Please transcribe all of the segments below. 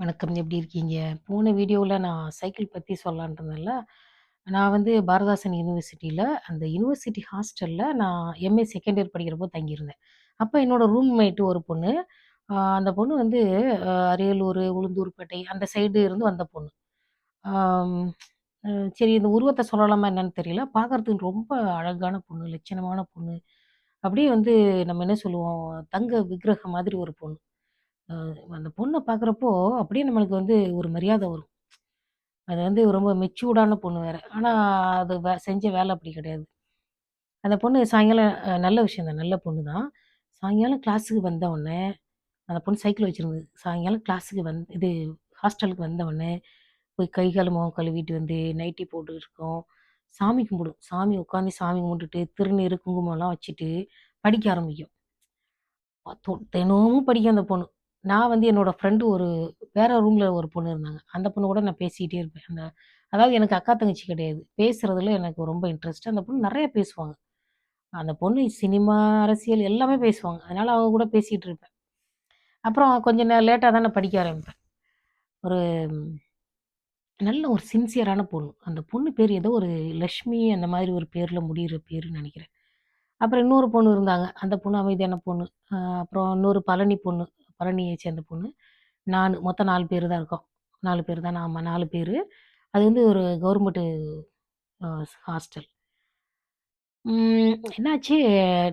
வணக்கம். எப்படி இருக்கீங்க? போன வீடியோல நான் சைக்கிள் பத்தி சொல்லலான்ட்டு இருந்தேன்ல. நான் வந்து பாரதிதாசன் யுனிவர்சிட்டியில அந்த யுனிவர்சிட்டி ஹாஸ்டல்ல நான் எம்.ஏ செகண்ட் இயர் படிக்கிறப்போ தங்கியிருந்தேன். அப்ப என்னோட ரூம்மேட் ஒரு பொண்ணு. அந்த பொண்ணு வந்து அரியலூர், உளுந்தூர்பேட்டை அந்த சைடு இருந்து வந்த பொண்ணு. ஆம். அ சரி இந்த உருவத்த சொல்லலாமா என்னன்னு தெரியல. பார்க்கறதுக்கு ரொம்ப அழகான பொண்ணு, லட்சணமான பொண்ணு. அப்படியே வந்து நம்ம என்ன சொல்லுவோம், தங்க விக்கிரகம் மாதிரி ஒரு பொண்ணு. அ அந்த பொண்ண பார்க்குறப்போ, அப்படியே நம்மளுக்கு வந்து ஒரு மரியாதை வரும். அது வந்து ரொம்ப மெச்சூர்டான பொண்ணு வேற. ஆனா, அது செஞ்ச வேலை அப்படி கிடையாது. அந்த பொண்ணு சாயங்காலம் நல்ல விஷயம் தான். நல்ல பொண்ணு தான். சாயங்காலம் கிளாஸுக்கு வந்த உடனே அந்த பொண்ணு சைக்கிள் வச்சிருந்தது. சாயங்காலம் கிளாஸுக்கு இது ஹாஸ்டலுக்கு வந்த உடனே, போய் கை, கால், முகம் கழுவிட்டு வந்து நைட்டி போட்டு இருக்கோம். சாமி கும்பிடும். சாமி உட்காந்து சாமி கும்பிட்டுட்டு, திருநீறு, குங்குமம்லாம் வச்சுட்டு படிக்க ஆரம்பிக்கும். தினமும் படிக்கும் அந்த பொண்ணு. நான் வந்து என்னோட ஃப்ரெண்டு வேற ரூம்ல ஒரு பொண்ணு இருந்தாங்க. அந்த பொண்ணு கூட நான் பேசிட்டே இருப்பேன். அதாவது எனக்கு அக்கா, தங்கச்சி கிடையாது. பேசுறதுல எனக்கு ரொம்ப இன்ட்ரெஸ்ட். அந்த பொண்ணு நெறைய பேசுவாங்க. அந்த பொண்ணு சினிமா, அரசியல் எல்லாமே பேசுவாங்க. அதனால அவங்க கூட பேசிட்டு இருப்பேன். அப்புறம் கொஞ்சம் லேட்டா தான் நான் படிக்க ஆரம்பிப்பேன். ஒரு நல்ல ஒரு சின்சியரான பொண்ணு. அந்த பொண்ணு பேரு ஏதோ ஒரு லட்சுமி அந்த மாதிரி ஒரு பேர்ல முடியிற பேருன்னு நெனைக்கிறேன். அப்புறம் இன்னொரு பொண்ணு இருந்தாங்க. அந்த பொண்ணு அமைதியான பொண்ணு. அப்புறம் இன்னொரு பழனி பொண்ணு. பழனிய சேர்ந்த பொண்ணு. நானு. மொத்தம் 4 பேரு தான் இருக்கோம். 4 பேரு தான? ஆமா 4 பேரு. அது வந்து ஒரு கவர்மெண்ட் ஹாஸ்டல். என்னாச்சு,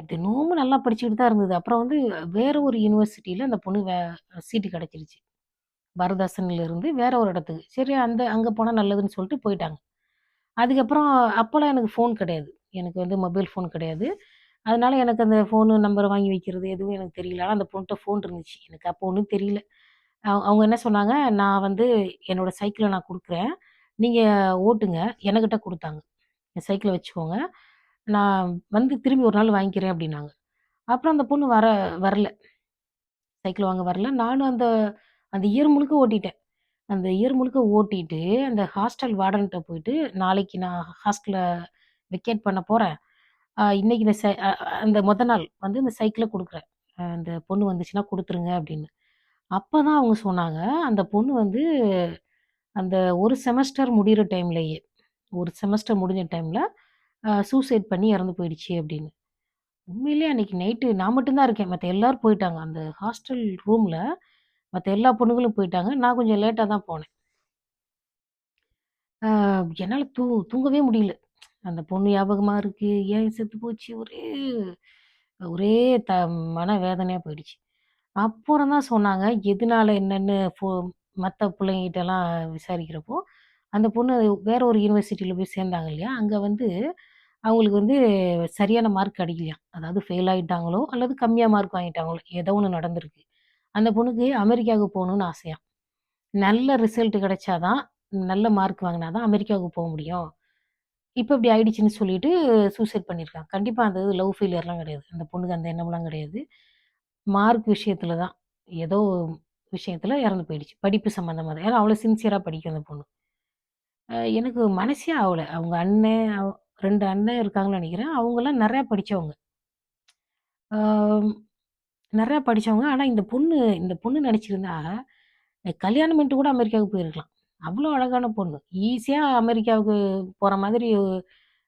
தினமும் நல்லா படிச்சுக்கிட்டு தான் இருந்தது. அப்புறம் வந்து வேற ஒரு யுனிவர்சிட்டில அந்த பொண்ணு சீட்டு கிடைச்சிருச்சு. பாரதிதாசன்ல இருந்து வேற ஒரு இடத்துக்கு. சரி அங்க போனா நல்லதுன்னு சொல்லிட்டு போயிட்டாங்க. அதுக்கப்புறம் அப்பலாம் எனக்கு ஃபோன் கிடையாது. எனக்கு வந்து மொபைல் ஃபோன் கிடையாது. அதனால எனக்கு அந்த ஃபோனு நம்பர் வாங்கி வைக்கிறது எதுவும் எனக்கு தெரியல. ஆனா அந்த பொண்ணுட்ட ஃபோன் இருந்துச்சு. எனக்கு அப்போ ஒண்ணும் தெரியல. அவங்க என்ன சொன்னாங்க, "நான் வந்து என்னோட சைக்கிள நான் குடுக்குறேன். நீங்க ஓட்டுங்க." எனக்கிட்ட குடுத்தாங்க. "என் சைக்கிள வச்சுக்கோங்க. நான் வந்து திரும்பி ஒரு நாள் வாங்கிக்கிறேன்." அப்படின்னாங்க. அப்புறம் அந்த பொண்ணு வரல. சைக்கிள் வாங்க வரல. நானும் அந்த அந்த இயர் முழுக்க ஓட்டிட்டேன். அந்த இயர் முழுக்க ஓட்டிட்டு, அந்த ஹாஸ்டல் வார்டன்ட்ட போயிட்டு, "நாளைக்கு நான் ஹாஸ்டல வெக்கேட் பண்ண போறேன். இன்னைக்கு இந்த சை அ அந்த மொத நாள் வந்து இந்த சைக்கிள குடுக்குறேன். அந்த பொண்ணு வந்துச்சுன்னா குடுத்துருங்க." அப்படின்னு. அப்பதான் அவங்க சொன்னாங்க, அந்த பொண்ணு வந்து அந்த ஒரு செமஸ்டர் முடியிற டைம்லயே, ஒரு செமஸ்டர் முடிஞ்ச டைம்ல சூசைட் பண்ணி இறந்து போயிடுச்சு அப்படின்னு. உண்மையிலேயே அன்னைக்கு நைட்டு நான் மட்டும் தான் இருக்கேன். மத்த எல்லாரும் போயிட்டாங்க. அந்த ஹாஸ்டல் ரூம்ல மத்த எல்லா பொண்ணுங்களும் போயிட்டாங்க. நான் கொஞ்சம் லேட்டா தான் போனேன். அ என்னால தூங்கவே முடியல. அந்த பொண்ணு ஞாபகமா இருக்கு. ஏன் செத்து போச்சு? ஒரே ஒரே த மனவேதனையா போயிடுச்சு. அப்புறம் தான் சொன்னாங்க, எதுனால என்னன்னு மத்த பிள்ளைங்ககிட்டலாம் விசாரிக்கிறப்போ, அந்த பொண்ணு வேற ஒரு யுனிவர்சிட்டில போய் சேர்ந்தாங்க இல்லையா? அங்க வந்து அவங்களுக்கு வந்து சரியான மார்க் கிடைக்கலையாம். அதாவது ஃபெயில் ஆயிட்டாங்களோ, அல்லது கம்மியா மார்க் வாங்கிட்டாங்களோ, ஏதோ ஒண்ணு நடந்திருக்கு. அந்த பொண்ணுக்கு அமெரிக்காவுக்கு போணும்னு ஆசையாம். நல்ல ரிசல்ட் கிடைச்சா தான், நல்ல மார்க் வாங்கினா தான் அமெரிக்காவுக்கு போ முடியும். இப்ப இப்படி ஆயிடுச்சுன்னு சொல்லிட்டு சூசைட் பண்ணியிருக்காங்க. கண்டிப்பா அந்த லவ் ஃபெயிலியர்லாம் கிடையாது. அந்த பொண்ணுக்கு அந்த எண்ணம்லாம் கிடையாது. மார்க் விஷயத்துல தான். ஏதோ விஷயத்துல இறந்து போயிடுச்சு. படிப்பு சம்மந்தமா தான். ஏன்னா அவ்வளோ சின்சியரா படிக்கும் அந்த பொண்ணு. எனக்கு மனசே ஆவல. அவங்க அண்ணன் 2 அண்ணன் இருக்காங்கன்னு நெனைக்கிறேன். அவங்கலாம் நெறையா படிச்சவங்க. ஆ நெறையா படிச்சவங்க. ஆனா இந்த பொண்ணு நெனச்சிருந்தா, கல்யாணம் பண்ணிட்டு கூட அமெரிக்காவுக்கு போயிருக்கலாம். அவ்ளோ அழகான பொண்ணு. ஈஸியா அமெரிக்காவுக்கு போற மாதிரி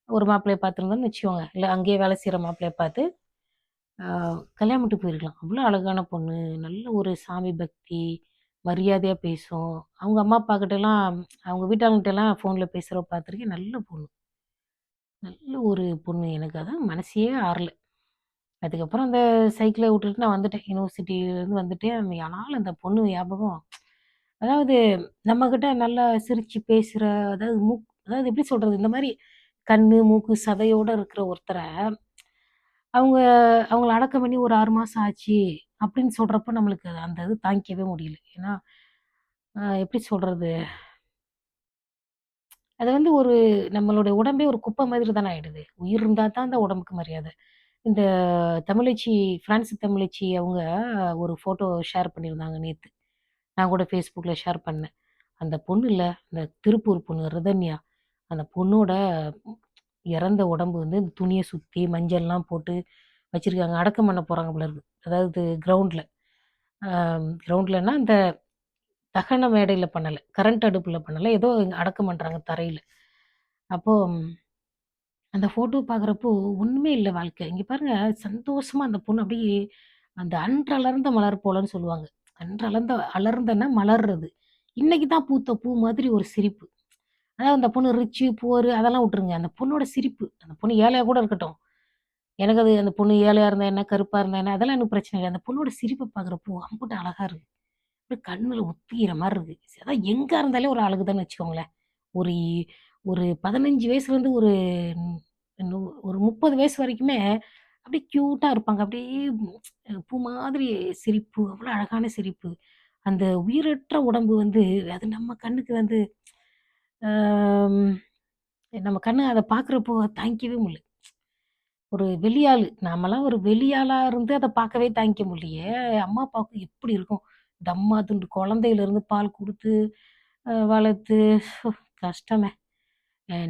ஒரு மாப்பிள்ளைய பார்த்துருந்தோம்னு வச்சுக்கோங்க. இல்ல அங்கேயே வேலை செய்ற மாப்பிள்ளைய பார்த்து, ஆ கல்யாணம் பண்ணிட்டு போயிருக்கலாம். அவ்ளோ அழகான பொண்ணு. நல்ல ஒரு சாமி பக்தி, மரியாதையா பேசும். அவங்க அம்மா, அப்பா கிட்டலாம் அவங்க வீட்டாளுங்கட்டலாம் ஃபோன்ல பேசுறத பார்த்துருக்கேன். நல்ல பொண்ணு. நல்ல ஒரு பொண்ணு. எனக்கு அதான் மனசே ஆறல. அதுக்கப்புறம் அந்த சைக்கிள விட்டுட்டு நான் வந்துட்டேன். யுனிவர்சிட்டிலேருந்து வந்துட்டேன். ஆனாலும் அந்த பொண்ணு ஞாபகம் அதாவது நம்மகிட்ட நல்லா சிரிச்சு பேசுற, அதாவது அதாவது எப்படி சொல்றது? இந்த மாரி கண்ணு, மூக்கு, சதையோட இருக்கிற ஒருத்தர, அவங்க அவங்கள அடக்கம் பண்ணி ஒரு 6 மாசம் ஆச்சு அப்படின்னு சொல்றப்ப நம்மளுக்கு அந்த இது தாங்கிக்கவே முடியல. ஏன்னா, எப்படி சொல்றது? அது வந்து நம்மளுடைய உடம்பே ஒரு குப்பை மாதிரி தானே ஆயிடுது. உயிர் இருந்தா தான் அந்த உடம்புக்கு மரியாதை. இந்த தமிழச்சி பிரான்ஸ் தமிழச்சி அவங்க ஒரு ஃபோட்டோ ஷேர் பண்ணியிருந்தாங்க நேத்து. நான் கூட Facebookல ஷேர் பண்ணேன். அந்த பொண்ணு இல்ல, அந்த திருப்பூர் பொண்ணு ரிதன்யா. அந்த பொண்ணோட இறந்த உடம்பு வந்து இந்த துணிய சுத்தி மஞ்சள்லாம் போட்டு வச்சிருக்காங்க. அடக்கம் பண்ண போறாங்க போல இருக்கு. அதாவது கிரவுண்ட்ல. அ கிரவுண்ட்லன்னா, இந்த தகன மேடையில பண்ணல. கரண்ட் அடுப்புல பண்ணல. ஏதோ அடக்கம் பண்றாங்க தரையில. அப்போ அந்த ஃபோட்டோ பார்க்குறப்போ ஒண்ணுமே இல்ல வாழ்க்கை. இங்க பாருங்க சந்தோஷமா அந்த பொண்ணு அப்படியே அந்த அன்றலர்ந்த மலர் போலன்னு சொல்லுவாங்க. அலர்ந்தன்னா மலர்றது. இன்னைக்கு தான் பூத்த பூ மாதிரி ஒரு சிரிப்பு. அதாவது அந்த பொண்ணு ரிச்சு, புவரு அதெல்லாம் விட்டுருங்க. அந்த பொண்ணோட சிரிப்பு. அந்த பொண்ணு ஏழையா கூட இருக்கட்டும். எனக்கு அது அந்த பொண்ணு ஏழையா இருந்தா என்ன, கருப்பா இருந்தா என்ன, அதெல்லாம் எனக்கு பிரச்சனை இல்ல. அந்த பொண்ணோட சிரிப்ப பார்க்குறப்போ அம்புட்டு அழகா இருக்கு. அப்படியே கண்ணுல ஒத்திக்கிற மாரி இருக்கு. அதான் யங்கா இருந்தாலே ஒரு அழகு தான்னு வச்சுக்கோங்களேன். ஒரு ஒரு 15 வயசுலேருந்து ஒரு நு ஒரு 30 வயசு வரைக்குமே அப்படியே கியூட்டா இருப்பாங்க. அப்படியே பூ மாதிரி சிரிப்பு, அவ்வளோ அழகான சிரிப்பு. அந்த உயிரற்ற உடம்பு வந்து அது நம்ம கண்ணுக்கு வந்து அம் நம்ம கண்ணு அத பார்க்குறப்போ தாங்கிக்கவே முடியல. ஒரு வெளியாளு. நாமலாம் ஒரு வெளியாளா இருந்து அத பார்க்கவே தாங்கிக்க முடியலையே! அம்மா, அப்பாவுக்கு எப்படி இருக்கும்? தம்மா துண்டு குழந்தையிலருந்து பால் குடுத்து, வளர்த்து கஷ்டமே!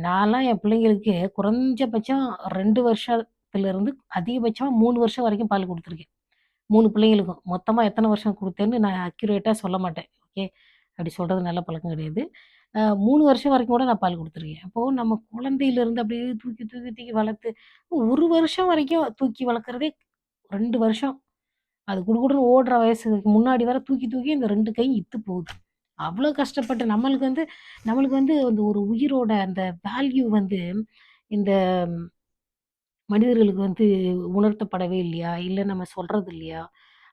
நான்லாம் என் பிள்ளைங்களுக்கு குறைஞ்சபட்சம் 2 வருஷத்துலருந்து அதிகபட்சமா 3 வருஷம் வரைக்கும் பால் குடுத்துருக்கேன். 3 பிள்ளைங்களுக்கும். மொத்தமா எத்தன வருஷம் குடுத்தேன்னு நான் அக்யூரேட்டா சொல்ல மாட்டேன். ஓகே. அப்படி சொல்றது நல்ல பழக்கம் கிடையாது. 3 வருஷம் வரைக்கும் கூட நான் பால் குடுத்துருக்கேன். அப்போ நம்ம குழந்தையிலருந்து அப்படியே தூக்கி, தூக்கி, தூக்கி வளர்த்து 1 வருஷம் வரைக்கும் தூக்கி வளர்க்குறதே 2 வருஷம். அது குடுகுடுன்னு ஓடுற வயசுக்கு முன்னாடி வர தூக்கி, தூக்கி இந்த 2 கையும் இத்து போகுது. அவ்ளோ கஷ்டப்பட்டு நம்மளுக்கு வந்து அந்த ஒரு உயிரோட அந்த வேல்யூ வந்து இந்த மனிதர்களுக்கு வந்து உணர்த்தப்படவே இல்லையா? இல்ல நம்ம சொல்றது இல்லையா?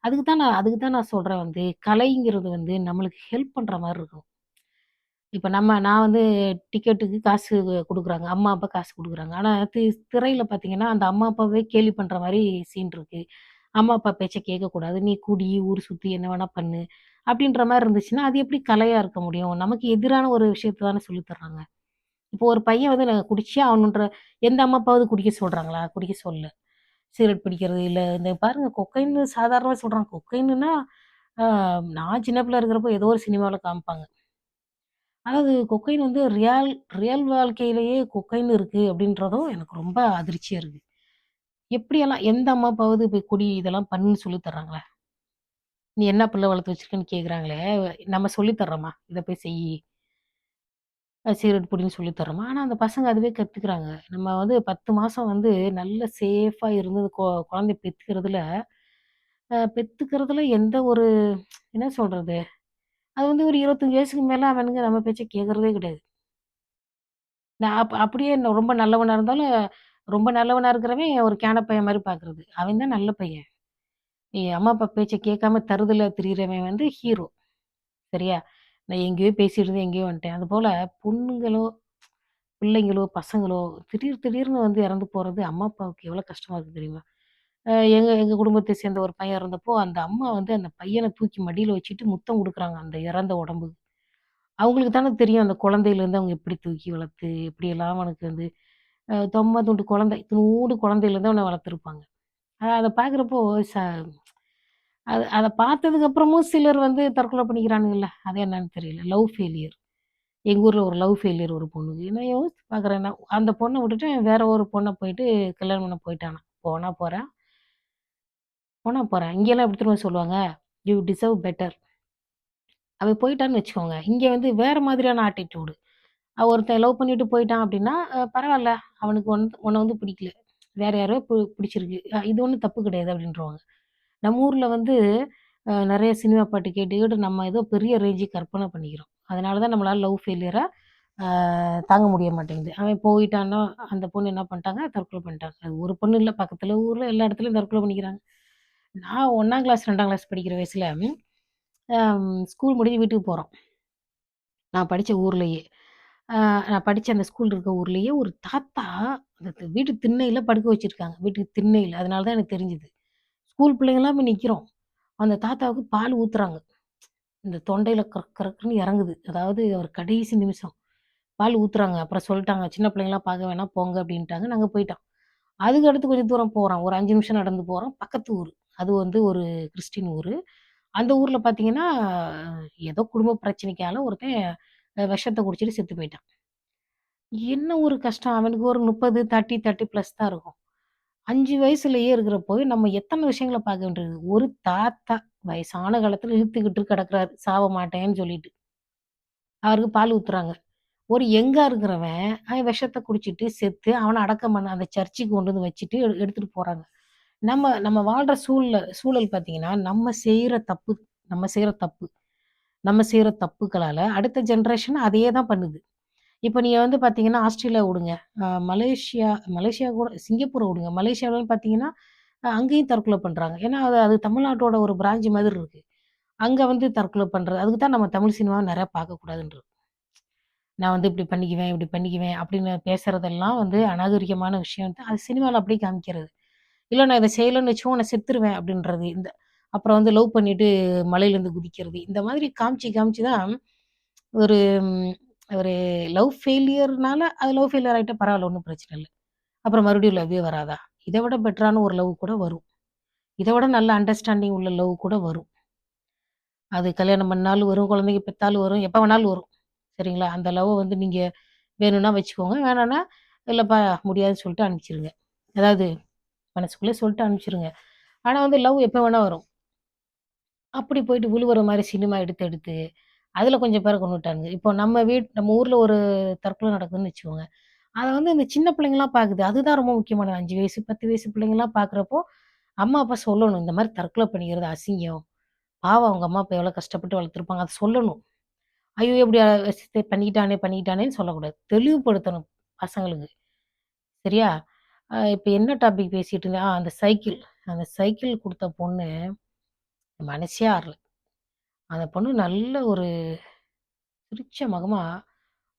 அதுக்கு தான் நான் சொல்றேன் வந்து, கலைங்கிறது வந்து நம்மளுக்கு ஹெல்ப் பண்ற மாரி இருக்கும். இப்ப நான் வந்து டிக்கெட்டுக்கு காசு குடுக்குறாங்க. அம்மா, அப்பா காசு குடுக்குறாங்க. ஆனா திரையில பார்த்தீங்கன்னா, அந்த அம்மா, அப்பாவே கேலி பண்ற மாரி சீன் இருக்கு. அம்மா, அப்பா பேச்ச கேட்கக்கூடாது. நீ குடி, ஊர் சுத்தி என்ன வேணா பண்ணு. அப்படின்ற மாரி இருந்துச்சுன்னா, அது எப்படி கலையா இருக்க முடியும்? நமக்கு எதிரான ஒரு விஷயத்த தானே சொல்லி தர்றாங்க. இப்போ ஒரு பையன் வந்து நான் குடிச்சே ஆகணுன்ற எந்த அம்மா, அப்பாவாவது குடிக்க சொல்றாங்களா? குடிக்க சொல்லல. சிகரெட் பிடிக்கிறது, இல்ல இந்த பாருங்க கொக்கைன்னு சாதாரணமா சொல்றாங்க. கொக்கைன்னுன்னா, ஆ நான் சின்ன பிள்ளை இருக்கிறப்போ ஏதோ ஒரு சினிமாவுல காமிப்பாங்க. அதாவது கொக்கைன் வந்து ரியல் வாழ்க்கையிலேயே கொக்கைன் இருக்கு அப்படின்றதும் எனக்கு ரொம்ப அதிர்ச்சியா இருக்கு. எப்படியெல்லாம் எந்த அம்மா, அப்பாவாவது போய் குடி இதெல்லாம் பண்ணுன்னு சொல்லி தர்றாங்களா? நீ என்ன பிள்ளை வளர்த்து வச்சிருக்கன்னு கேட்குறாங்களே! நம்ம சொல்லி தர்றோமா? இத போய் செய்யி. சிகரெட் புடின்னு சொல்லி தர்றோமா? ஆனா அந்த பசங்க அதுவே கத்துக்கிறாங்க. நம்ம வந்து 10 மாசம் வந்து நல்ல சேஃபா இருந்து குழந்தைய பெத்துக்கிறதுல எந்த ஒரு என்ன சொல்றது? அது வந்து ஒரு 25 வயசுக்கு மேல அவனுங்க நம்ம பேச்ச கேட்கறதே கிடையாது. நான் அப்படியே ரொம்ப நல்லவனா இருந்தாலும், ரொம்ப நல்லவனா இருக்கிறவன் ஒரு கேன பையன் மாரி பார்க்குறது. அவன் தான் நல்ல பையன். அம்மா, அப்பா பேச்ச கேட்காம தறுதல திரியிறவன் வந்து ஹீரோ. சரியா? நான் எங்கேயோ பேசிட்டு இருந்தேன், எங்கேயோ வந்துட்டேன். அதுபோல பொண்ணுங்களோ, பிள்ளைங்களோ, பசங்களோ திடீர்னு வந்து இறந்து போறது அம்மா, அப்பாவுக்கு எவ்வளோ கஷ்டமா இருக்கு தெரியுமா? எங்க எங்க குடும்பத்தை சேர்ந்த ஒரு பையன் இறந்தப்போ, அந்த அம்மா வந்து அந்த பையன தூக்கி மடியில வச்சுட்டு முத்தம் குடுக்குறாங்க, அந்த இறந்த உடம்புக்கு. அவங்களுக்கு தானே தெரியும் அந்த குழந்தையிலேருந்து அவங்க எப்படி தூக்கி வளர்த்து, எப்படியெல்லாம் அவனுக்கு வந்து தொம்ம துண்டு குழந்தை, இத்துணூண்டு குழந்தையிலேருந்து அவன வளர்த்துருப்பாங்க. அத பார்க்குறப்போ ச அத பார்த்ததுக்கு அப்புறமும் சிலர் வந்து தற்கொலை பண்ணிக்கிறானுங்கல்ல. அது என்னன்னு தெரியல. Love failure. எங்க ஊர்ல ஒரு லவ் ஃபெயிலியர் ஒரு பொண்ணுக்கு. நான் யோசிச்சு பார்க்குறேன் நான், அந்த பொண்ண விட்டுட்டு வேற ஒரு பொண்ண போயிட்டு கல்யாணம் பண்ண போயிட்டானாம். போனா போறேன். இங்கேல்லாம் எப்படி தெரியுமா சொல்லுவாங்க? You deserve better. அவன் போயிட்டான்னு வச்சுக்கோங்க. இங்க வந்து வேற மாதிரியான ஆட்டிட்யூடு. ஒருத்தன் லவ் பண்ணிட்டு போயிட்டான் அப்படின்னா, பரவால்ல. அவனுக்கு உன்ன வந்து பிடிக்கல. வேற யாரையோ பிடிச்சிருக்கு. இது ஒண்ணும் தப்பு கிடையாது அப்படின்ருவாங்க. நம்ம ஊர்ல வந்து நெறைய சினிமா பாட்டு கேட்டு, கேட்டு நம்ம ஏதோ பெரிய ரேஞ்சுக்கு கற்பனை பண்ணிக்கிறோம். அதனால தான் நம்மளால லவ் ஃபெயிலியரா தாங்க முடிய மாட்டேங்குது. அவன் போயிட்டான்னா, அந்த பொண்ணு என்ன பண்ணிட்டாங்க, தற்கொலை பண்ணிட்டாங்க. அது ஒரு பொண்ணு இல்ல, பக்கத்துல ஊர்ல எல்லா இடத்துலயும் தற்கொலை பண்ணிக்கிறாங்க. நான் 1ஆம் கிளாஸ், 2ஆம் கிளாஸ் படிக்கிற வயசுல, ஸ்கூல் முடிஞ்சு வீட்டுக்கு போறோம். நான் படிச்ச ஊர்லயே. அ நான் படிச்ச அந்த ஸ்கூல் இருக்க ஊர்லயே ஒரு தாத்தா, அந்த வீட்டு திண்ணையில படுக்க வச்சிருக்காங்க. வீட்டுக்கு திண்ணையில. அதனால தான் எனக்கு தெரிஞ்சது. ஸ்கூல் பிள்ளைங்கலாம் போய் நிக்கிறோம். அந்த தாத்தாவுக்கு பால் ஊத்துறாங்க. இந்த தொண்டையில கறக் கறக்குன்னு இறங்குது. அதாவது ஒரு கடைசி நிமிஷம். பால் ஊத்துறாங்க. அப்புறம் சொல்ட்டாங்க, "சின்ன பிள்ளைங்கலாம் பார்க்க வேணாம் போங்க" அப்படின்ட்டாங்க. நாங்க போயிட்டோம். அதுக்கு அடுத்து கொஞ்சம் தூரம் போறோம். ஒரு 5 நிமிஷம் நடந்து போறோம். பக்கத்து ஊரு. அது வந்து ஒரு கிறிஸ்டின் ஊரு. அந்த ஊர்ல பார்த்தீங்கன்னா, ஏதோ குடும்ப பிரச்சனைக்கால ஒருத்தன் விஷத்த குடிச்சிட்டு செத்து போயிட்டான். என்ன ஒரு கஷ்டம். அவனுக்கு ஒரு 30, 30 பிளஸ் தான் இருக்கும். 5 வயசுலயே இருக்கிறப்போ, நம்ம எத்தன விஷயங்கள பார்க்க வேண்டியது. ஒரு தாத்தா வயசான காலத்துல இழுத்துக்கிட்டு கிடக்குறாரு, சாவ மாட்டேன்னு சொல்லிட்டு. அவருக்கு பால் ஊத்துறாங்க. ஒரு யங்கா இருக்கிறவன், அவன் விஷத்த குடிச்சிட்டு செத்து, அவன அடக்கம் பண்ண அந்த சர்ச்சுக்கு கொண்டு வந்து வச்சுட்டு எடுத்துட்டு போறாங்க. நம்ம நம்ம வாழ்ற சூழல் பார்த்தீங்கன்னா, நம்ம செய்ற தப்பு. நம்ம செய்ற தப்புக்களால அடுத்த ஜெனரேஷன் அதையே தான் பண்ணுது. இப்ப நீங்க வந்து பார்த்தீங்கன்னா, ஆஸ்திரேலியா விடுங்க. மலேசியா மலேசியா கூட சிங்கப்பூர விடுங்க. மலேசியாலலாம் பார்த்தீங்கன்னா, அங்கேயும் தற்கொலை பண்றாங்க. ஏன்னா, அது அது தமிழ்நாட்டோட ஒரு பிரான்ச் மாதிரி இருக்கு. அங்க வந்து தற்கொலை பண்றது. அதுக்கு தான் நம்ம தமிழ் சினிமாவ நெறையா பார்க்கக்கூடாதுன்றது. நான் வந்து இப்படி பண்ணிக்குவேன், இப்படி பண்ணிக்குவேன் அப்படின்னு பேசுறதெல்லாம் வந்து அநாகரிகமான விஷயம். அது சினிமால அப்படியே காமிக்கிறது. இல்ல நான் இத செய்யலன்னு வச்சுக்கோ, நான் செத்துருவேன் அப்படின்றது. அப்புறம் வந்து லவ் பண்ணிட்டு மலையிலேருந்து குதிக்கிறது. இந்த மாதிரி காமிச்சு காமிச்சு தான் ஒரு ம் ஒரு லவ் ஃபெயிலியர்னால அது லவ் ஃபெயிலியர் ஆயிட்டா பரவால்ல ஒண்ணும் பிரச்சனை இல்ல. அப்புறம் மறுபடியும் லவ்வே வராதா? இத விட பெட்டரான ஒரு லவ் கூட வரும். இத விட நல்ல அண்டர்ஸ்டாண்டிங் உள்ள லவ் கூட வரும். அது கல்யாணம் பண்ணாலும் வரும், குழந்தைங்க பெத்தாலும் வரும், எப்ப வேணாலும் வரும். சரிங்களா? அந்த லவ்வ வந்து நீங்க வேணும்னா வச்சுக்கோங்க. வேணான்னா, இல்லப்பா முடியாதுன்னு சொல்லிட்டு அனுப்பிச்சுருங்க. அதாவது மனசுக்குள்ளே சொல்லிட்டு அனுப்பிச்சுருங்க. ஆனா வந்து லவ் எப்ப வேணா வரும். அப்படி போயிட்டு விழுவுற மாரி சினிமா எடுத்து எடுத்து, அதுல கொஞ்சம் பேர கொன்னுட்டானுங்க. இப்போ நம்ம ஊர்ல ஒரு தற்கொலை நடக்குதுன்னு வச்சுக்கோங்க. அத வந்து இந்த சின்ன பிள்ளைங்கலாம் பாக்குது. அதுதான் ரொம்ப முக்கியமானது. 5 வயசு, 10 வயசு பிள்ளைங்கலாம் பாக்குறப்போ, அம்மா, அப்பா சொல்லணும். இந்த மாரி தற்கொலை பண்ணிக்கிறது அசிங்கம். பாவம் அவங்க அம்மா, அப்பா எவ்வளோ கஷ்டப்பட்டு வளர்த்துருப்பாங்க. அத சொல்லணும். ஐயோ! இப்படி பண்ணிக்கிட்டானே பண்ணிக்கிட்டானேன்னு சொல்லக்கூடாது. தெளிவுபடுத்தணும் பசங்களுக்கு. சரியா? இப்ப என்ன டாபிக் பேசிட்டு இருந்தேன்? அந்த சைக்கிள். அந்த சைக்கிள் குடுத்த பொண்ணு மனசே ஆறல. அந்த பொண்ணு நல்ல ஒரு சிரிச்ச முகமா,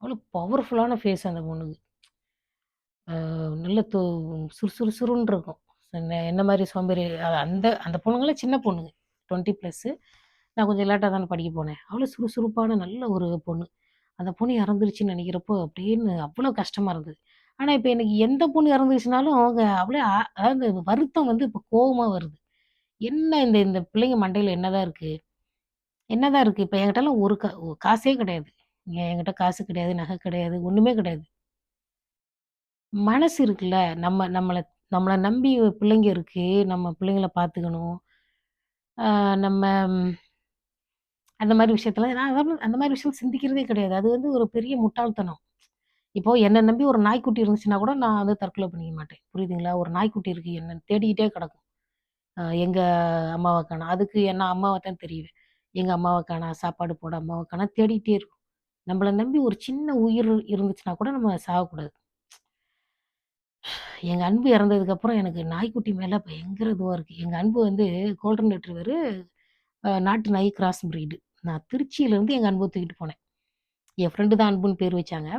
அவ்வளோ பவர்ஃபுல்லான ஃபேஸ் அந்த பொண்ணுது. நல்ல சுறுசுறுசுறுன்னு இருக்கும். என்ன மாரி சோம்பேறி அந்த அந்த பொண்ணுங்கலாம் சின்ன பொண்ணுங்க. 20 ப்ளஸ்ஸு. நான் கொஞ்சம் லேட்டா தானே படிக்க போனேன். அவ்வளோ சுறுசுறுப்பான நல்ல ஒரு பொண்ணு. அந்த பொண்ணு இறந்துருச்சுன்னு நெனைக்கிறப்போ, அப்படின்னு அவ்வளோ கஷ்டமா இருந்தது. ஆனா, இப்ப எனக்கு எந்த பொண்ணு இறந்துருச்சுனாலும், அவங்க அவ்வளோ அதாவது வருத்தம் வந்து இப்ப கோவமா வருது. என்ன இந்த இந்த பிள்ளைங்க மண்டையில என்னதான் இருக்கு? என்னதான் இருக்கு? இப்ப என்கிட்டலாம் ஒரு காசே கிடையாது. என்கிட்ட காசு கிடையாது, நகை கிடையாது, ஒண்ணுமே கிடையாது. மனசு இருக்குல்ல. நம்மள நம்மள நம்பி பிள்ளைங்க இருக்கு. நம்ம பிள்ளைங்கள பார்த்துக்கணும். நம்ம அந்த மாரி விஷயத்துல நான் அதாவது அந்த மாரி விஷயம் சிந்திக்கிறதே கிடையாது. அது வந்து ஒரு பெரிய முட்டாள்தனம். இப்போ என்ன நம்பி ஒரு நாய்க்குட்டி இருந்துச்சுன்னா கூட நான் வந்து தற்கொலை பண்ணிக்க மாட்டேன். புரியுதுங்களா? ஒரு நாய்க்குட்டி இருக்கு என்ன தேடிக்கிட்டே கிடக்கும். எங்க அம்மாவ காணோம். அதுக்கு நான் அம்மாவ தான் தெரிவேன். எங்க அம்மாவ காணோம், சாப்பாடு போட அம்மாவ காணோம் தேடிட்டே இருக்கும். நம்மள நம்பி ஒரு சின்ன உயிர் இருந்துச்சுன்னா கூட நம்ம சாகக்கூடாது. எங்க அன்பு இறந்ததுக்கப்புறம் எனக்கு நாய்க்குட்டி மேல பயங்கர இதுவா இருக்கு. எங்க அன்பு வந்து கோல்டன் ரெட்ரிவரு நாட்டு நாய் கிராஸ் பிரீடு. நான் திருச்சியிலேருந்து எங்க அன்பு தூக்கிட்டு போனேன். என் ஃப்ரெண்டு தான் அன்புன்னு பேர் வச்சாங்க.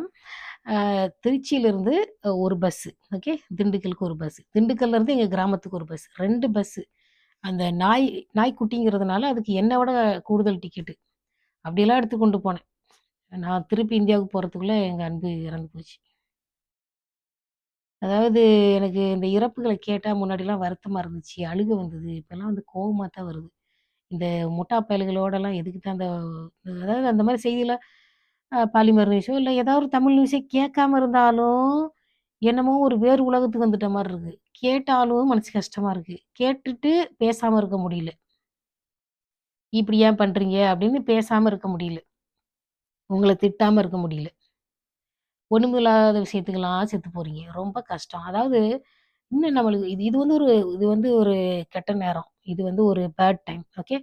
திருச்சியிலிருந்து ஒரு பஸ்ஸு. ஓகே. திண்டுக்கலுக்கு ஒரு பஸ். திண்டுக்கல்லேருந்து எங்க கிராமத்துக்கு ஒரு பஸ். 2 பஸ்ஸு. அந்த நாய்க்குட்டிங்கிறதுனால அதுக்கு என்ன விட கூடுதல் டிக்கெட்டு. அப்படியெல்லாம் எடுத்து கொண்டு போனேன். நான் திருப்பி இந்தியாவுக்கு போறதுக்குள்ள எங்க அன்பு இறந்து போச்சு. அதாவது எனக்கு இந்த இறப்புகள கேட்டா முன்னாடிலாம் வருத்தமா இருந்துச்சு. அழுக வந்தது. இப்பலாம் வந்து கோவமா தான் வருது. இந்த முட்டா பயலுகளோடலாம் எதுக்கு தான் அதாவது அந்த மாரி செய்திலாம் பாலிமர் நியூஸோ இல்ல ஏதாவது ஒரு தமிழ் நியூஸே கேட்காம இருந்தாலும், என்னமோ ஒரு வேறு உலகத்துக்கு வந்துட்ட மாரி இருக்கு. கேட்டாலும் மனசு கஷ்டமா இருக்கு. கேட்டுட்டு பேசாம இருக்க முடியல. "இப்படி ஏன் பண்றீங்க?" அப்படின்னு பேசாம இருக்க முடியல. உங்கள திட்டாம இருக்க முடியல. ஒண்ணுமில்லாத விஷயத்துக்கெல்லாம் செத்து போறீங்க. ரொம்ப கஷ்டம். அதாவது இன்னும் நம்மளுக்கு இது வந்து ஒரு கெட்ட நேரம். இது வந்து ஒரு பேட் டைம். ஓகே.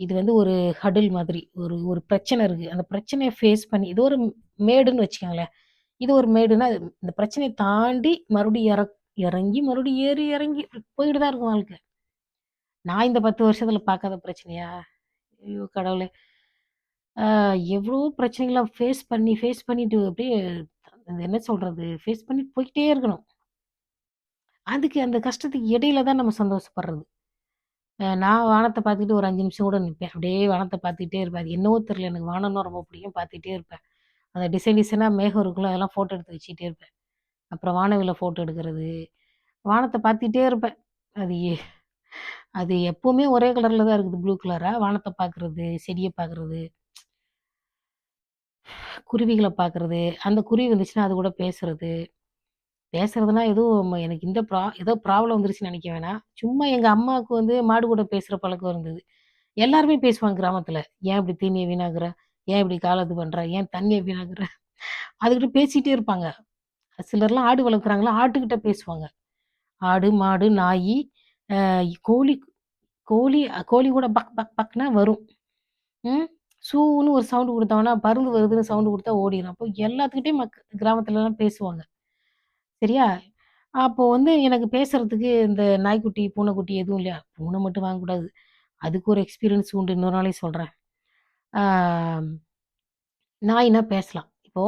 இது வந்து ஒரு ஹடில் மாதிரி. ஒரு ஒரு பிரச்சனை இருக்கு. அந்த பிரச்சனைய ஃபேஸ் பண்ணி இது ஒரு மேடுன்னு வச்சுக்கோங்களேன். இது ஒரு மேடுன்னா, இந்த பிரச்சனைய தாண்டி மறுபடியும் இறங்கி, மறுபடியும் ஏறி இறங்கி போயிட்டு தான் இருக்கும் வாழ்க்கை. நான் இந்த 10 வருஷத்துல பார்க்காத பிரச்சனையா? ஐயோ கடவுளே! ஆ எவ்ளோ பிரச்சனைகள ஃபேஸ் பண்ணிட்டு அப்படியே அது என்ன சொல்றது? ஃபேஸ் பண்ணிட்டு போய்க்கிட்டே இருக்கணும். அதுக்கு அந்த கஷ்டத்துக்கு இடையில தான் நம்ம சந்தோஷப்படுறது. நான் வானத்த பார்த்துக்கிட்டு ஒரு 5 நிமிஷம் கூட நிப்பேன். அப்படியே வானத்த பார்த்துக்கிட்டே இருப்பேன். அது என்னவோ தெரியல. எனக்கு வானம்னா ரொம்ப பிடிக்கும். பார்த்துக்கிட்டே இருப்பேன். அந்த டிசைன் டிசைனா மேகம் இருக்குல்ல, அதெல்லாம் ஃபோட்டோ எடுத்து வச்சுக்கிட்டே இருப்பேன். அப்புறம் வானவில்ல ஃபோட்டோ எடுக்கிறது. வானத்த பார்த்துக்கிட்டே இருப்பேன். அது எ அது எப்பவுமே ஒரே கலர்ல தான் இருக்குது. ப்ளூ கலரா. வானத்த பார்க்குறது, செடிய பார்க்குறது, குருவிகள பார்க்குறது. அந்த குருவி வந்துச்சுன்னா அது கூட பேசுறது. பேசுறதுனா எதுவும் எனக்கு இந்த ஏதோ ப்ராப்ளம் வந்துருச்சுன்னு நெனைக்க வேணாம். சும்மா எங்க அம்மாவுக்கு வந்து மாடு கூட பேசுற பழக்கம் இருந்தது. எல்லாருமே பேசுவாங்க கிராமத்துல. "ஏன் இப்படி தீனிய வீணாக்குற? ஏன் இப்படி கால இது பண்ற? ஏன் தண்ணிய வீணாக்குற?" அதுகிட்ட பேசிட்டே இருப்பாங்க. சிலர்லாம் ஆடு வளர்க்குறாங்களா, ஆட்டுக்கிட்ட பேசுவாங்க. ஆடு, மாடு, நாயி, அ கோழி கோழி கோழி கூட பக் பக் பக்னா வரும். ம். சூன்னு ஒரு சவுண்ட் குடுத்தோம்னா, பருந்து வருதுன்னு சவுண்ட் குடுத்தா ஓடிரும். அப்போ எல்லாத்துக்கிட்டயும் கிராமத்துலலாம் பேசுவாங்க. சரியா? அப்போ வந்து எனக்கு பேசுறதுக்கு இந்த நாய்க்குட்டி, பூனைக்குட்டி எதுவும் இல்லையா? பூனை மட்டும் வாங்கக்கூடாது. அதுக்கு ஒரு எக்ஸ்பீரியன்ஸ் உண்டு. இன்னொரு நாளைக்கு சொல்றேன். ஆ நாய்னா பேசலாம். இப்போ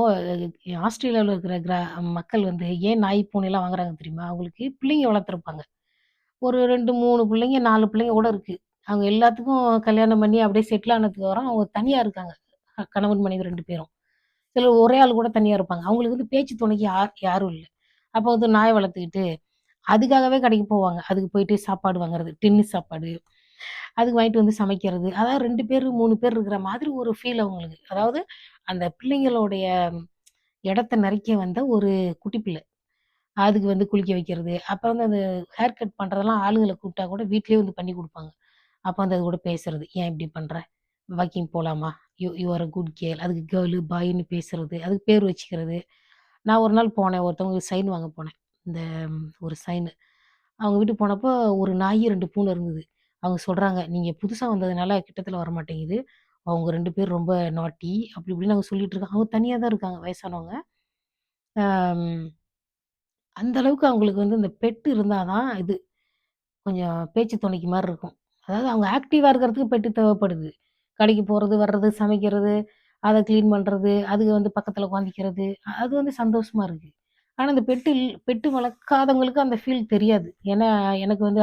ஆஸ்திரேலியாவுல இருக்கிற மக்கள் வந்து ஏன் நாய், பூனைலாம் வாங்குறாங்க தெரியுமா? அவங்களுக்கு பிள்ளைங்க வளர்த்துருப்பாங்க. ஒரு 2, 3 பிள்ளைங்க, 4 பிள்ளைங்க கூட இருக்கு. அவங்க எல்லாத்துக்கும் கல்யாணம் பண்ணி அப்படியே செட்டில் ஆனதுக்கப்புறம் அவங்க தனியா இருக்காங்க. கணவன், மனைவி 2 பேரும். சிலர் ஒரே ஆள் கூட தனியா இருப்பாங்க. அவங்களுக்கு வந்து பேச்சு துணைக்கு யாரும் இல்ல. அப்போ வந்து நாய வளர்த்துக்கிட்டு, அதுக்காகவே கடைக்கு போவாங்க. அதுக்கு போயிட்டு சாப்பாடு வாங்குறது, டின்னு சாப்பாடு. அதுக்கு வாங்கிட்டு வந்து சமைக்கிறது. அதாவது 2 பேரு, 3 பேர் இருக்கிற மாதிரி ஒரு ஃபீல் அவங்களுக்கு. அதாவது அந்த பிள்ளைங்களுடைய இடத்த நெறைக்க வந்த ஒரு குட்டி பிள்ளை. அதுக்கு வந்து குளிக்க வைக்கிறது. அப்புறம் வந்து அந்த ஹேர் கட் பண்றதெல்லாம் ஆளுங்கள கூப்பிட்டா கூட வீட்லயே வந்து பண்ணி குடுப்பாங்க. அப்ப வந்து அது கூட பேசுறது. "ஏன் இப்படி பண்ற? வாக்கிங் போலாமா? You you are a good girl." அதுக்கு கேர்ளு, பாய்ன்னு பேசுறது. அதுக்கு பேர் வச்சுக்கிறது. நான் ஒரு நாள் போனேன். ஒருத்தவங்களுக்கு சைன் வாங்க போனேன். இந்த ஒரு சைனு. அவங்க வீட்டுக்கு போனப்போ ஒரு நாயி, 2 பூனை இருந்தது. அவங்க சொல்றாங்க, "நீங்க புதுசா வந்ததுனால கிட்டத்துல வரமாட்டேங்குது. அவங்க 2 பேரும் ரொம்ப நாட்டி." அப்படி இப்படின்னு அவங்க சொல்லிட்டு இருக்காங்க. அவங்க தனியா தான் இருக்காங்க வயசானவங்க. அம் அந்த அளவுக்கு அவங்களுக்கு வந்து இந்த பெட் இருந்தா தான் இது கொஞ்சம் பேச்சு துணைக்கு மாரி இருக்கும். அதாவது அவங்க ஆக்டிவா இருக்கிறதுக்கு பெட்டு தேவைப்படுது. கடைக்கு போறது, வர்றது, சமைக்கிறது, அத கிளீன் பண்றது, அதுக வந்து பக்கத்துல உட்காந்துக்கிறது. அது வந்து சந்தோஷமா இருக்கு. ஆனா இந்த பெட்டு வளர்க்காதவங்களுக்கு அந்த ஃபீல் தெரியாது. ஏன்னா எனக்கு வந்து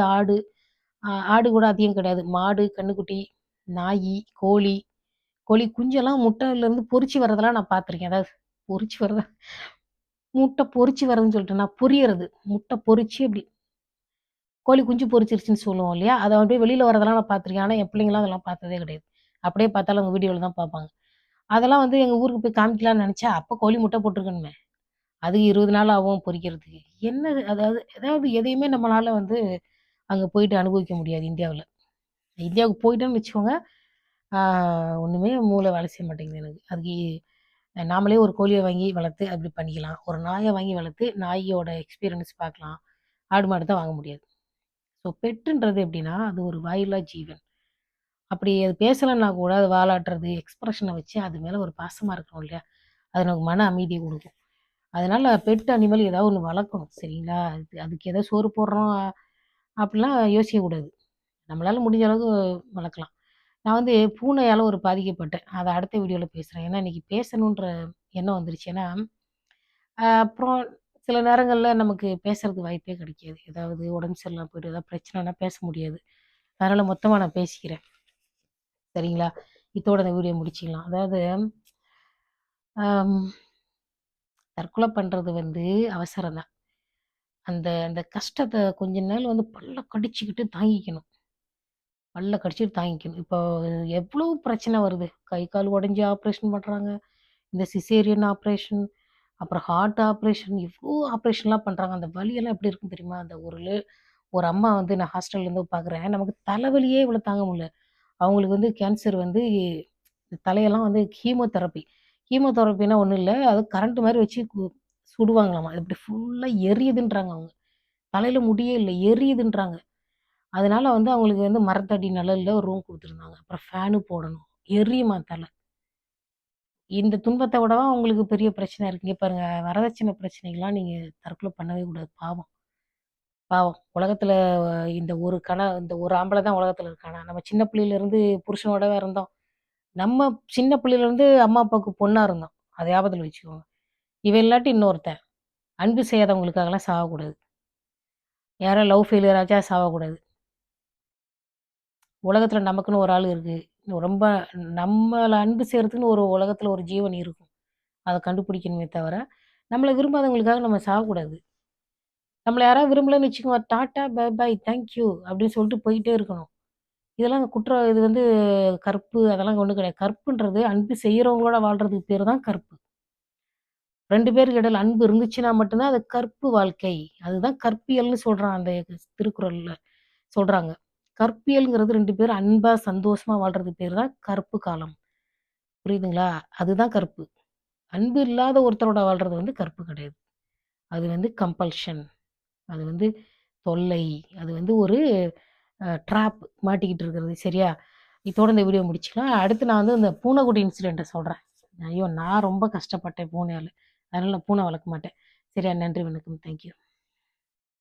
ஆடு கூட அதிகம் கிடையாது. மாடு, கன்னுக்குட்டி, நாயி, கோழி, கோழி குஞ்செல்லாம் முட்டையிலருந்து பொரிச்சு வரதெல்லாம் நான் பார்த்துருக்கேன். அதாவது பொரிச்சு வரத முட்டை பொரிச்சு வரதுன்னு சொல்லிட்டேனா, பொரியறது. முட்டை பொரிச்சு அப்படி கோழி குஞ்சு பொரிச்சிருச்சுன்னு சொல்லுவோம் இல்லையா? அத அப்படியே வெளியில வரதெல்லாம் நான் பார்த்துருக்கேன். ஆனா, என் பிள்ளைங்கலாம் அதெல்லாம் பார்த்ததே கிடையாது. அப்படியே பார்த்தாலும் அவங்க வீடியோல தான் பார்ப்பாங்க. அதெல்லாம் வந்து எங்க ஊருக்கு போய் காமிக்கலான்னு நெனச்சா, அப்ப கோழி முட்டை போட்டுருக்கணுமே. அது 20 நாள் ஆகும் பொரிக்கிறதுக்கு. என்னது அதாவது அதாவது எதையுமே நம்மளால வந்து அங்க போயிட்டு அனுபவிக்க முடியாது இந்தியாவுல. இந்தியாவுக்கு போயிட்டோம்னு வச்சுக்கோங்க, ஆ ஒண்ணுமே மூளை வேலை செய்ய மாட்டேங்குது எனக்கு. அதுக்கு நாமளே ஒரு கோழிய வாங்கி வளர்த்து அப்படி பண்ணிக்கலாம். ஒரு நாய வாங்கி வளர்த்து நாயோட எக்ஸ்பீரியன்ஸ் பார்க்கலாம். ஆடு, மாடு தான் வாங்க முடியாது. ஸோ பெட்டுன்றது எப்படின்னா, அது ஒரு வாயில்லா ஜீவன். அப்படி அது பேசலன்னா கூட அது வாலாட்டுறது, எக்ஸ்பிரஷன வச்சு அது மேல ஒரு பாசமா இருக்கணும் இல்லையா? அது நமக்கு மன அமைதிய குடுக்கும். அதனால பெட் அனிமல் ஏதாவது ஒண்ணு வளர்க்கணும். சரிங்களா? அதுக்கு ஏதோ சோறு போடுறோம் அப்படிலாம் யோசிக்கக்கூடாது. நம்மளால முடிஞ்ச அளவுக்கு வளர்க்கலாம். நான் வந்து பூனையால ஒரு பாதிக்கப்பட்டேன். அத அடுத்த வீடியோல பேசுறேன். ஏன்னா இன்னைக்கு பேசணுன்ற எண்ணம் வந்துருச்சு. ஏன்னா, அப்புறம் சில நேரங்கள்ல நமக்கு பேசுறதுக்கு வாய்ப்பே கிடைக்காது. ஏதாவது உடம்பு சரியில்லாம போயிட்டு ஏதாவது பிரச்சனைன்னா பேச முடியாது. அதனால மொத்தமா நான் பேசிக்கிறேன். சரிங்களா? இத்தோட இந்த வீடியோ முடிச்சுக்கலாம். அதாவது அம் தற்கொலை பண்றது வந்து அவசரம் தான். அந்த அந்த கஷ்டத்த கொஞ்ச நாள் வந்து பல்ல கடிச்சுக்கிட்டு தாங்கிக்கணும். பல்ல கடிச்சுட்டு தாங்கிக்கணும். இப்போ எவ்ளோ பிரச்சனை வருது. கை, கால் உடைஞ்சு ஆப்ரேஷன் பண்றாங்க. இந்த சிசேரியன் ஆப்ரேஷன், அப்புறம் ஹார்ட் ஆப்ரேஷன் எவ்ளோ ஆப்ரேஷன்லாம் பண்றாங்க. அந்த வலியெல்லாம் எப்படி இருக்கும் தெரியுமா? அந்த ஒரு அம்மா வந்து நான் ஹாஸ்டல்லேருந்து பார்க்குறேன். நமக்கு தலைவலியே இவ்வளோ தாங்க முடியல. அவங்களுக்கு வந்து கேன்சர் வந்து தலையெல்லாம் வந்து கீமோதெரபி. கீமோதெரபின்னா ஒண்ணும் இல்ல. அது கரண்ட் மாரி வச்சு சுடுவாங்களாமா. இப்படி ஃபுல்லா எரியுதுன்றாங்க அவங்க. தலையில முடியே இல்ல. எரியுதுன்றாங்க. அதனால வந்து அவங்களுக்கு வந்து மரத்தடி நிழல்ல ஒரு ரூம் குடுத்துருந்தாங்க. அப்புறம் ஃபேனு போடணும். எரியுமா தல. இந்த துன்பத்த விடவா உங்களுக்கு பெரிய பிரச்சனை இருக்கு. இங்க பாருங்க வரதட்சணை பிரச்சனைகள்லாம் நீங்க தற்கொலை பண்ணவே கூடாது. பாவம், பாவம். உலகத்துல இந்த ஒரு ஆம்பள தான் உலகத்துல இருக்கானா? நம்ம சின்ன பிள்ளையிலருந்து புருஷனோடவா இருந்தோம். நம்ம சின்ன பிள்ளையிலருந்து அம்மா, அப்பாவுக்கு பொண்ணா இருந்தோம். அத ஞாபகத்துல வச்சுக்கோங்க. இவன் இல்லாட்டி இன்னொருத்தன். அன்பு செய்யாதவங்களுக்காகலாம் சாகக்கூடாது. யாரோ லவ் ஃபெயிலியர் ஆச்சா சாவக்கூடாது. உலகத்துல நமக்குன்னு ஒரு ஆள் இருக்கு. ரொம்ப நம்மள அன்பு செய்றதுக்குன்னு ஒரு உலகத்துல ஒரு ஜீவன் இருக்கும். அத கண்டுபிடிக்கணுமே தவிர, நம்மள விரும்பாதவங்களுக்காக நம்ம சாகக்கூடாது. நம்மள யாராவது விரும்பலன்னு வச்சுக்கோங்க, tata, bye bye, thank you அப்படின்னு சொல்லிட்டு போயிட்டே இருக்கணும். இதெல்லாம் இது வந்து கற்பு அதெல்லாம் ஒண்ணும் கிடையாது. கற்புன்றது அன்பு செய்றவங்களோட வாழ்றதுக்கு பேரு தான் கற்பு. 2 பேருக்கு இடையில அன்பு இருந்துச்சுன்னா மட்டும் தான் அது கற்பு வாழ்க்கை. அதுதான் கற்பியல்னு சொல்றான் அந்த திருக்குறள்ல சொல்றாங்க. கற்பியல்ங்கிறது 2 பேரும் அன்பா, சந்தோஷமா வாழ்றதுக்கு பேரு தான் கற்பு காலம். புரியுதுங்களா? அதுதான் கற்பு. அன்பு இல்லாத ஒருத்தரோட வாழ்றது வந்து கற்பு கிடையாது. அது வந்து கம்பல்ஷன். அது வந்து தொல்லை. அது வந்து ஒரு ட்ராப் மாட்டிக்கிட்டு இருக்கிறது. சரியா? இதோட இந்த வீடியோ முடிச்சுக்கலாம். அடுத்து நான் வந்து இந்த பூனைக்குட்டி இன்சிடென்ட்ட சொல்றேன். ஐயோ! நான் ரொம்ப கஷ்டப்பட்டேன் பூனையால. அதனால நான் பூனை வளர்க்க மாட்டேன். சரியா? நன்றி, வணக்கம். Thank you.